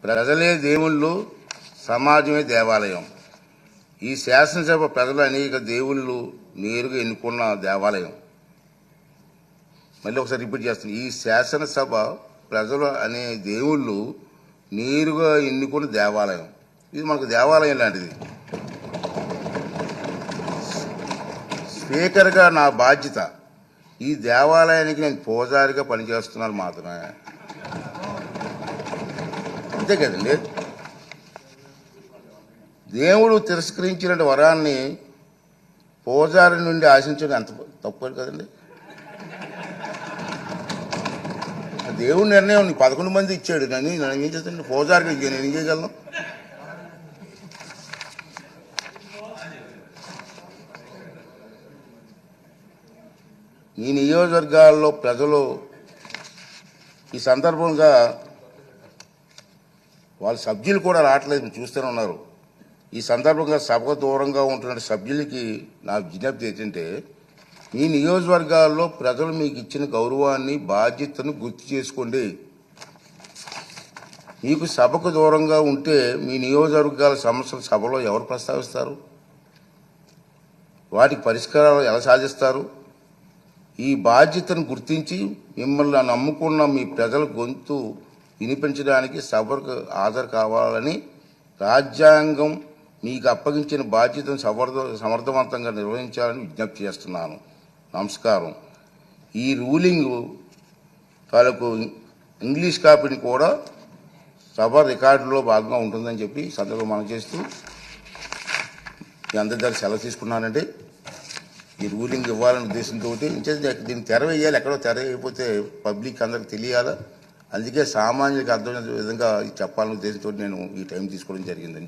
ప్రజలే దేవుళ్ళు, సమాజమే దేవాలయం. ఈ శాసనసభ ప్రజలు అనేక దేవుళ్ళు నేరుగా ఎన్నుకున్న దేవాలయం. మళ్ళీ ఒకసారి రిపీట్ చేస్తాను. ఈ శాసనసభ ప్రజలు అనే దేవుళ్ళు నేరుగా ఎన్నుకున్న దేవాలయం. ఇది మనకు దేవాలయం లాంటిది. స్పీకర్గా నా బాధ్యత ఈ దేవాలయానికి నేను పూజారిగా పనిచేస్తున్నాను మాత్రమే. అంతే కదండి. దేవుడు తిరస్కరించిన వరాన్ని పూజారి నుండి ఆశించడం ఎంత తప్పు కదండి. దేవుడి నిర్ణయం 11 మంది ఇచ్చాడు. నేను ఏం చేస్తాను? పూజారికి నేను ఏం చేయగలను? ఈ నియోజకవర్గాల్లో ప్రజలు ఈ సందర్భంగా వాళ్ళ సభ్యులు కూడా రావట్లేదు, చూస్తూనే ఉన్నారు. ఈ సందర్భంగా సభకు దూరంగా ఉంటున్న సభ్యులకి నా విజ్ఞప్తి ఏంటంటే, మీ నియోజకవర్గాల్లో ప్రజలు మీకు ఇచ్చిన గౌరవాన్ని, బాధ్యతను గుర్తు చేసుకోండి. మీకు సభకు దూరంగా ఉంటే మీ నియోజకవర్గాల సమస్యలు సభలో ఎవరు ప్రస్తావిస్తారు? వాటికి పరిష్కారాలు ఎలా సాధిస్తారు? ఈ బాధ్యతను గుర్తించి మిమ్మల్ని నమ్ముకున్న మీ ప్రజల గొంతు వినిపించడానికి సభకు హాజరు కావాలని రాజ్యాంగం మీకు అప్పగించిన బాధ్యతను సమర్థవంతంగా నిర్వహించాలని విజ్ఞప్తి చేస్తున్నాను. నమస్కారం. ఈ రూలింగ్ తాలూకు ఇంగ్లీష్ కాపీని కూడా సభ రికార్డులో భాగంగా ఉంటుందని చెప్పి సందర్భంగా మనం చేస్తూ మీ అందరి దగ్గర సెలవు తీసుకున్నానండి. ఈ రూలింగ్ ఇవ్వాలనే ఉద్దేశంతో దీన్ని తెర వేయాలి. ఎక్కడో తెర వేయకపోతే పబ్లిక్ అందరికి తెలియాలా. అందుకే సామాన్యులకు అర్థమైన విధంగా చెప్పాలనే ఉద్దేశంతో నేను ఈ టైం తీసుకోవడం జరిగిందండి.